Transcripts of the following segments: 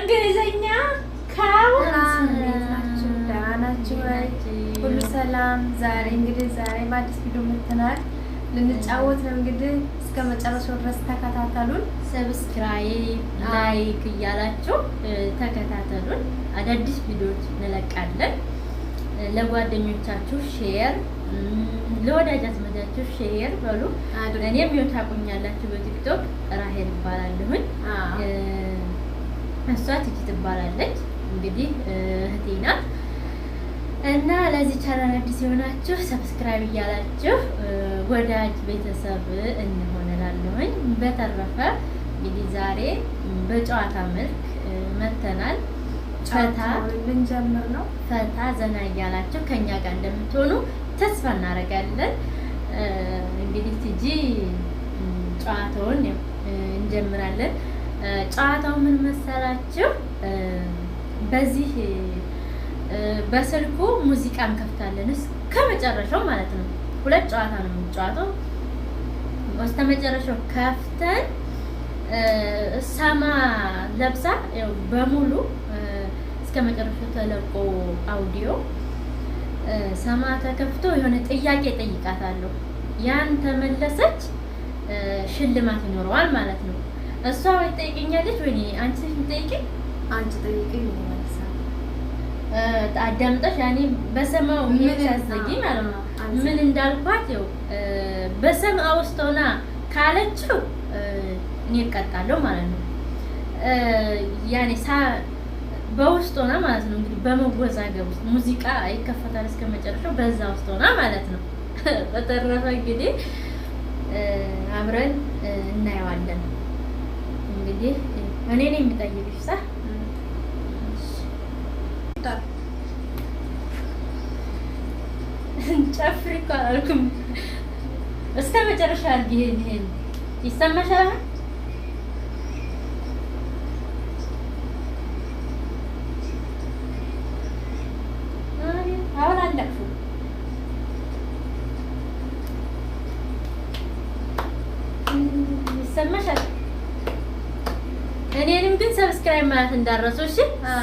በእንግሊዘኛ ሁሉ ሰላም። ዛሬ በአዲስ ቪዲዮ መጥተናል። ልንጫወት ነው እንግዲህ እስከ መጨረሻው ድረስ ተከታተሉን። ሰብስክራይብ ላይክ እያላችሁ ተከታተሉን። አዳዲስ ቪዲዮዎች እንለቃለን። ለጓደኞቻችሁ ሼር፣ ለወዳጅ አዝማዳችሁ ሼር በሉ። እኔም ይኸው ታውቁኛላችሁ በቲክቶክ ራሄል እባላለሁኝ። እሷ ትጂ ትባላለች። እንግዲህ እህቴ ናት እና ለዚህ ቻናል አዲስ የሆናችሁ ሰብስክራይብ እያላችሁ ወዳጅ ቤተሰብ እንሆንላለሁኝ። በተረፈ እንግዲህ ዛሬ በጨዋታ መልክ መተናል። ፈታ ልንጀምር ነው። ፈታ ዘና እያላችሁ ከኛ ጋር እንደምትሆኑ ተስፋ እናደርጋለን። እንግዲህ ትጂ ጨዋታውን እንጀምራለን። ጨዋታው ምን መሰላችሁ? በዚህ በስልኩ ሙዚቃ እንከፍታለን እስከ መጨረሻው ማለት ነው። ሁለት ጨዋታ ነው የምንጫወተው። እስከ መጨረሻው ከፍተን ሰማ ለብሳ በሙሉ እስከ መጨረሻው ተለቆ አውዲዮ ሰማ ተከፍቶ የሆነ ጥያቄ ጠይቃታለሁ። ያን ተመለሰች ሽልማት ይኖረዋል ማለት ነው። እሷ ወይ ጠይቀኛለች ወይ አንቺ ጠይቂኝ። አንቺ ጠይቂኝ አዳምጠሽ ያኔ በሰማው የሚያዘጊ ማለት ነው። ምን እንዳልኳት በሰማው ውስጥ ሆና ካለችው እኔ እቀጣለሁ ማለት ነው። ያኔ በውስጥ ሆና ማለት ነው። እንግዲህ በመወዛገብ ውስጥ ሙዚቃ ይከፈታል እስከ መጨረሻው በዛ ውስጥ ሆና ማለት ነው። በተረፈ እንግዲህ አብረን እናየዋለን። እንግዲህ እኔ ነኝ የምጠይቅሽ ሳ ጨፍሪ እኮ አላልኩም። እስከ መጨረሻ ይሄን ይሰማሻል። አሁን አለቅኩ። ይሰማሻል። እኔንም ግን ሰብስክራይብ ማለት እንዳረሱ እሺ።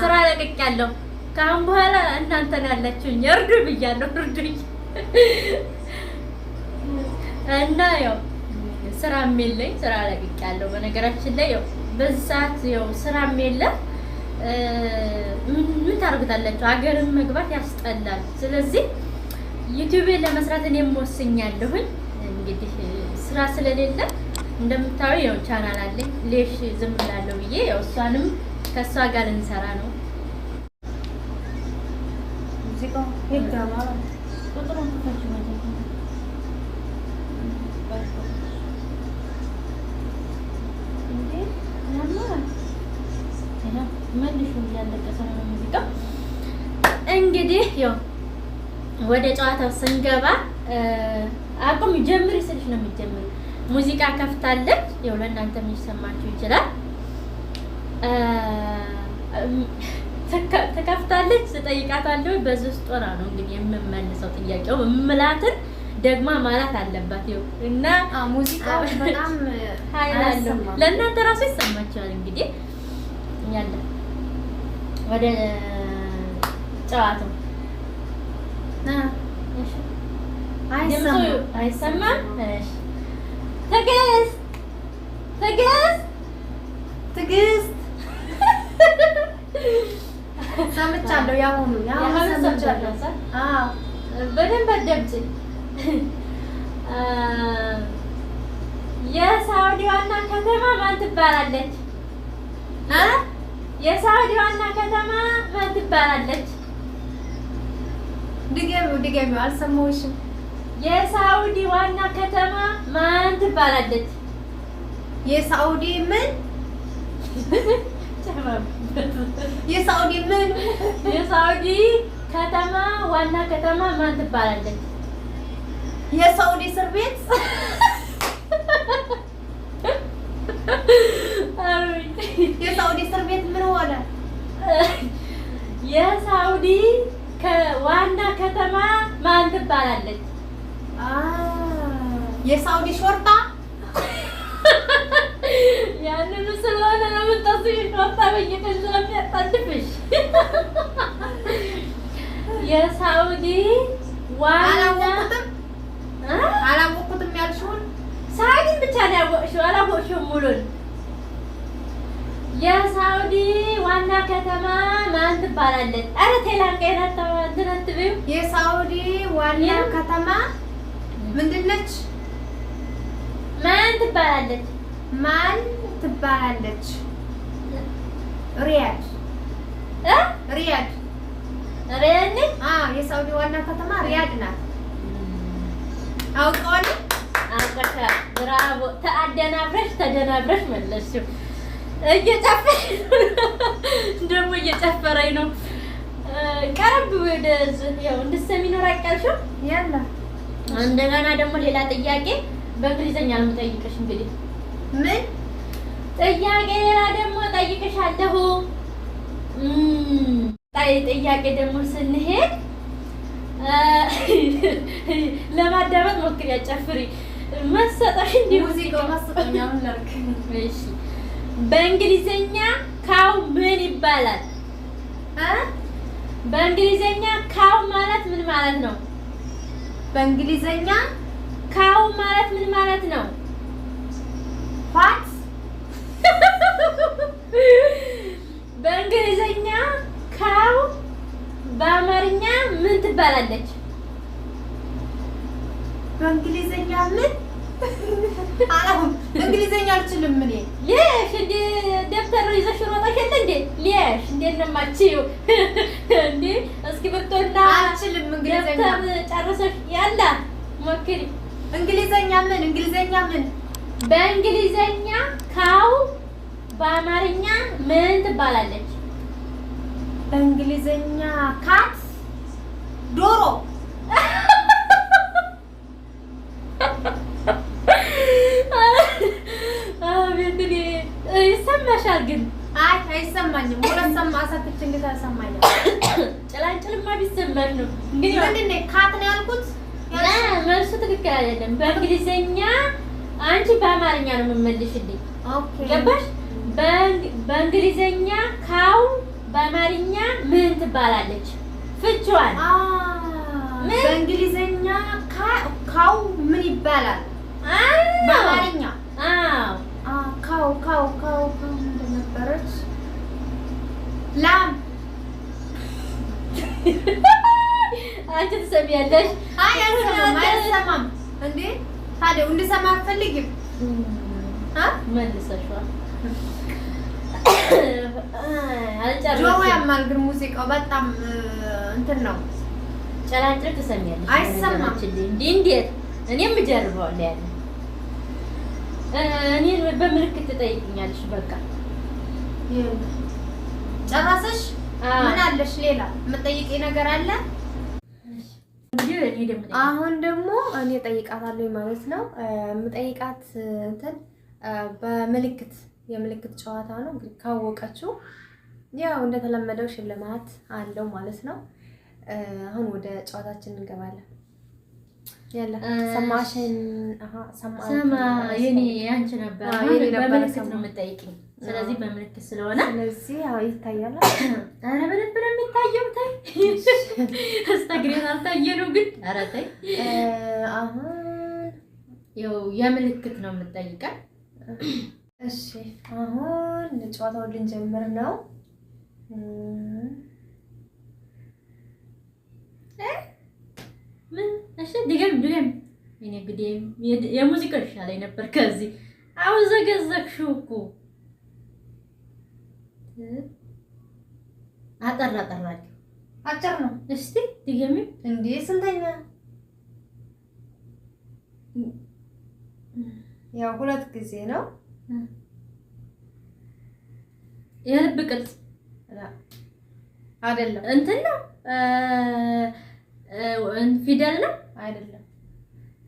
ስራ ለቅቄያለሁ። ከአሁን በኋላ እናንተ ነው ያላችሁኝ። እርዱ ብያለሁ። እርዱኝ እና ስራም የለኝ። ስራ ለቅቄያለሁ። በነገራችን ላይ በዚህ ሰዓት ስራም የለም። ምን ታርጉታላችሁ? ሀገርን መግባት ያስጠላል። ስለዚህ ዩቲዩብን ለመስራት እኔም ወስኛለሁኝ። እንግዲህ ስራ ስለሌለ እንደምታዩ ቻናል አለኝ። ሌሽ ዝም ብላለሁ ብዬ እሷንም ከሷ ጋር እንሰራ ነው። ሙዚቃው ይገባ ቁጥሩን ተፈች ማለት ነው። እንዴ መልሹ ያለቀሰ ነው ሙዚቃው። እንግዲህ ወደ ጨዋታው ስንገባ አቁም ጀምሪ ስልሽ ነው የሚጀምር። ሙዚቃ ከፍታለች። ለእናንተ የሚሰማችሁ ይችላል። ተከፍታለች። ስጠይቃታለሁ በዚህ ውስጥ ሆና ነው እንግዲህ የምመልሰው ጥያቄው እምላትን ደግማ ማለት አለባት። እና ሙዚቃው በጣም ኃይል አለው። ለእናንተ ራሱ ይሰማችኋል። እንግዲህ ያለ ወደ ጨዋታው አይሰማም። እሺ ትዕግስት ሰምቻለሁ። ያሁኑ ሰምቻለሁ። በደንብ አዳምጪኝ። የሳውዲ ዋና ከተማ ማን ትባላለች? የሳውዲ ዋና ከተማ ማን ትባላለች? ድገሚው፣ አልሰማሁሽም። የሳውዲ ዋና ከተማ ማን ትባላለች? የሳውዲ ምን? የሳውዲ ምን? የሳውዲ ከተማ ዋና ከተማ ማን ትባላለች? የሳውዲ እስር ቤት። የሳውዲ እስር ቤት ምን ሆነ? የሳውዲ ዋና ከተማ ማን ትባላለች? የሳውዲ ሾርጣ ያንን ስለሆነ ነው የምታስቢው ወጣ በየቀን ስለሚያጣድፍሽ የሳውዲ ዋና አላወቅኩትም ያልሽውን ሳውዲን ብቻ ነው ያወቅሽው አላወቅሽውም ሙሉን የሳውዲ ዋና ከተማ ማን ትባላለች? ኧረ ቴላንቀና ተናትበው የሳውዲ ዋና ከተማ ምንድን ነች? ማን ትባላለች? ማን ትባላለች? ሪያድ ሪያድ ሪያድ የሳውዲ ዋና ከተማ ሪያድ ናት። አውቀዋለሁ። አውቀሻ ብራቮ። ተደናብረሽ መለስሽው። ደግሞ እየጨፈረኝ ነው። ቀረብ ወደዚህ ያው እንድትሰሚ ነው አቃልሽው። ያላ እንደገና ደግሞ ሌላ ጥያቄ በእንግሊዘኛ ነው የምጠይቅሽ። እንግዲህ ምን ጥያቄ ሌላ ደግሞ ጠይቅሻለሁ። ጥያቄ ደግሞ ስንሄድ ለማዳመጥ ሞክሪ፣ አጨፍሪ መሰጠሽ እንዴ ሙዚቃው ማስጠኛው ለርክ። እሺ በእንግሊዘኛ ካው ምን ይባላል? በእንግሊዘኛ ካው ማለት ምን ማለት ነው? በእንግሊዘኛ ካው ማለት ምን ማለት ነው? ፋት በእንግሊዘኛ ካው በአማርኛ ምን ትባላለች? በእንግሊዘኛ ምን አላውቅም። እንግሊዘኛ አልችልም እኔ። ሊሽ እንደ ደብተር ይዘሽ ሮጠሽ እንዴ? ሊሽ እንዴት ነው የማትችይው እንዴ? እስኪ ብርቶና አልችልም እንግሊዘኛ። ደብተር ጨርሰሽ ያላ ሞክሪ። እንግሊዘኛ ምን በእንግሊዘኛ ካው በአማርኛ ምን ትባላለች? በእንግሊዘኛ ካት ዶሮ። አቤት ይሰማሻል ግን? አይ አይሰማኝም። ሁለት ሰማ አሳክች እንዴት አልሰማኝም? ጭላንጭልማ ቢሰማሽ ነው እንግዲህ። ምንድን ነው ካት ነው ያልኩት? መልሱ ትክክል አይደለም። በእንግሊዘኛ አንቺ በአማርኛ ነው የምመልሽልኝ። ኦኬ ገባሽ? በእንግሊዘኛ ካው በአማርኛ ምን ትባላለች? ፍቿን በእንግሊዘኛ ካው ምን ይባላል? በአማርኛ ካው ምንድን ነበረች? ላም። አንቺ ትሰሚያለሽ? አይ አልሰማም። እንዴ ታዲያ እንድሰማ አትፈልጊም? መልሰሽዋል። ጆሮ ያማል ግን ሙዚቃው በጣም እንትን ነው። ጨላንጭል ትሰሚያለሽ? አይሰማም። እንዴት? እኔም እጀርበዋለሁ ያለ እኔን በምልክት ትጠይቅኛለሽ። በቃ ጨረሰሽ? ምን አለሽ ሌላ የምጠይቀኝ ነገር አለ? አሁን ደግሞ እኔ ጠይቃታለሁ ማለት ነው። የምጠይቃት እንትን በምልክት የምልክት ጨዋታ ነው። እንግዲህ ካወቀችው ያው እንደተለመደው ሽልማት አለው ማለት ነው። አሁን ወደ ጨዋታችን እንገባለን። ያለ ሰማሽን? ሰማ የኔ ያንቺ ነበር። በምልክት ነው የምጠይቅኝ። ስለዚህ በምልክት ስለሆነ ስለዚህ ያው ይታያል። ኧረ በደንብ ነው የሚታየው። ታይ አስተግሬን አልታየ ነው ግን። ኧረ ታይ አሁን ያው የምልክት ነው የምጠይቀን። እሺ አሁን ጨዋታውን ልንጀምር ነው። ምን? እሺ ድገም። እኔ እንግዲህ የሙዚቃ ይሻለኝ ነበር ከዚህ። አሁን ዘገዘግሽው እኮ። አጠራ አጭር ነው። እስቲ ድገሚ። እንዴ ስንተኛ? ያው ሁለት ጊዜ ነው። የልብ ቅርጽ አይደለም። እንትን ነው ፊደል ነው አይደለም።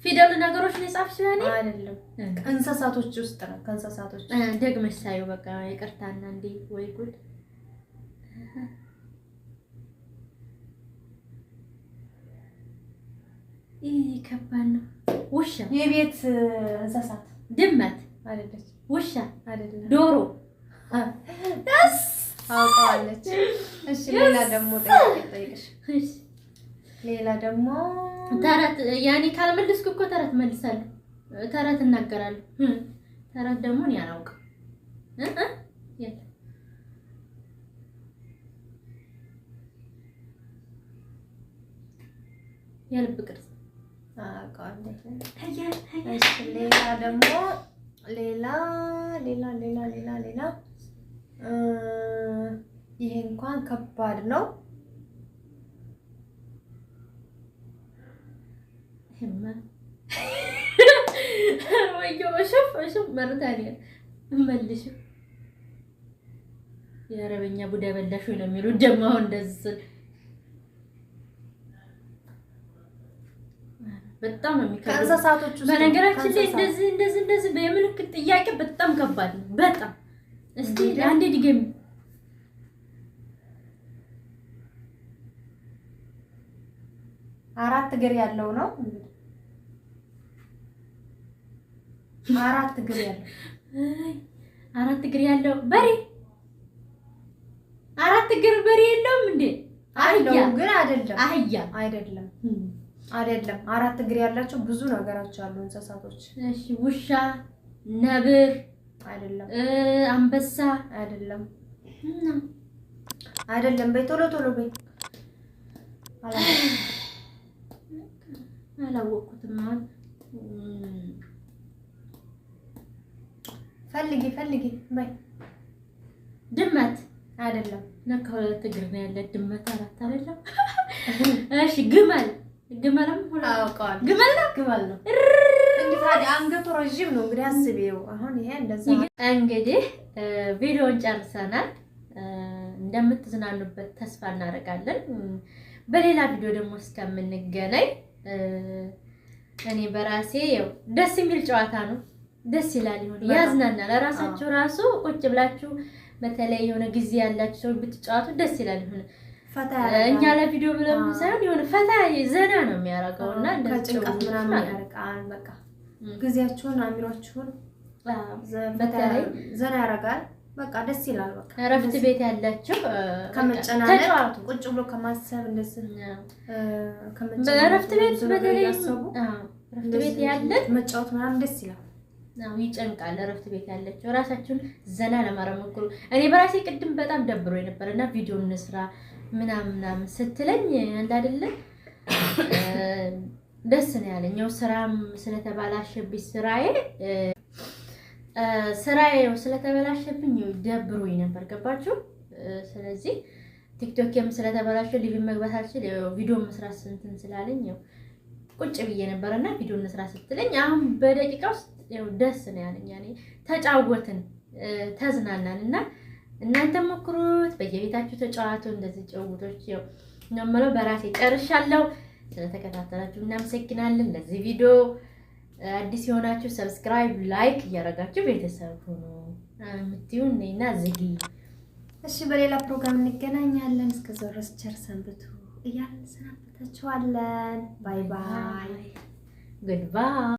ፊደል ነገሮች ነው የጻፍሽ ያኔ አይደለም። እንስሳቶች ውስጥ ነው። ከእንስሳቶች ደግመሽ ሳይው በቃ ይቅርታና እንዴ ወይ ጉድ። ይሄ ከባድ ነው። ውሻ የቤት እንስሳት ድመት አይደለች። ውሻ አይደለም ዶሮ ደስ አውቀዋለች። እሺ ሌላ ደግሞ ጠይቅሽ። እሺ ሌላ ደግሞ ተረት ያኔ ካልመለስኩ እኮ ተረት መልሳለሁ። ተረት እናገራለሁ። ተረት ደግሞ እኔ አላውቅም። የልብ ቅርጽ አውቀዋለሁ። እሺ ሌላ ደግሞ ሌላ ይሄ እንኳን ከባድ ነው። ወይyo መርታኒያ መልሽ የአረበኛ ቡዳ በላሽ ነው የሚሉት ደግሞ አሁን እንደዚህ በጣም ነው የሚከብደው። ከእንስሳቶች ውስጥ በነገራችን ላይ እንደዚህ በምልክት ጥያቄ በጣም ከባድ ነው። በጣም እስቲ አንዴ ድገሚ። አራት እግር ያለው ነው። አራት እግር ያለው በሬ። አራት እግር በሬ የለውም እንዴ? አህያ ግን አይደለም። አይደለም። አራት እግር ያላቸው ብዙ ነገሮች አሉ እንስሳቶች። እሺ ውሻ፣ ነብር አይደለም። አንበሳ አይደለም። በይ ቶሎ በይ። አላወቅኩትም። ፈልጊ በይ። ድመት አይደለም። ለካ ሁለት እግር ነው ያለ ድመት አራት አይደለም። እሺ ግመልም አውቀዋለሁ። ግመል ነው። እንዴ ታዲያ አንገቱ ረጅም ነው። እንግዲህ አስቢው። አሁን ይሄ እንደዛ እንግዲህ ቪዲዮን ጨርሰናል። እንደምትዝናኑበት ተስፋ እናደርጋለን። በሌላ ቪዲዮ ደግሞ እስከምንገናኝ እኔ በራሴ ያው ደስ የሚል ጨዋታ ነው። ደስ ይላል፣ ይሁን ያዝናናል። ራሳችሁ ራሱ ቁጭ ብላችሁ በተለይ የሆነ ጊዜ ያላችሁ ሰው ብትጫወቱ ደስ ይላል። ይሁን ፈታ እኛ ለቪዲዮ ብለን ሳይሆን የሆነ ፈታ ዘና ነው የሚያደርገውና እንደዚህ ከጭንቀት ምናምን ያርቃል። በቃ ጊዜያችሁን አሚሯችሁን በተለይ ዘና ያደርጋል። በቃ ደስ ይላል። በቃ እረፍት ቤት ያላችሁ ከመጨናነቅ ቁጭ ብሎ ከማሰብ እንደዚህ እረፍት ቤት በተለይ እረፍት ቤት ያለ መጫወት ምናምን ደስ ይላል። ይጨንቃል። እረፍት ቤት ያለችው ራሳችሁን ዘና ለማድረግ ሞክሩ። እኔ በራሴ ቅድም በጣም ደብሮኝ ነበርና ቪዲዮ እንስራ ምናምን ስትለኝ አንድ አይደለም ደስ ነው ያለኝ። ያው ስራም ስለተባላሸብኝ ስራዬ ስለተበላሸብኝ ደብሮኝ ነበር። ገባችሁ? ስለዚህ ቲክቶክም ስለተበላሸ ሊቭ መግባት አልችል ቪዲዮ መስራት ስንትን ስላለኝ ያው ቁጭ ብዬ ነበርና ቪዲዮ እንስራ ስትለኝ አሁን በደቂቃ ውስጥ ያው ደስ ነው ያለኝ። ያኔ ተጫወትን፣ ተዝናናን እና እናንተ ሞክሩት፣ በየቤታችሁ ተጫዋቱ። እንደዚህ ጭውውቶች ያው ነው የምለው። በራሴ ጨርሻለሁ። ስለተከታተላችሁ እናመሰግናለን። ለዚህ ቪዲዮ አዲስ የሆናችሁ ሰብስክራይብ፣ ላይክ እያደረጋችሁ ቤተሰብ ሁኑ። የምትዩን ነይና ዝጊ። እሺ በሌላ ፕሮግራም እንገናኛለን። እስከዛው ድረስ ቸር ሰንብቱ እያልን ሰናበታችኋለን። ባይ ባይ፣ ጉድባይ።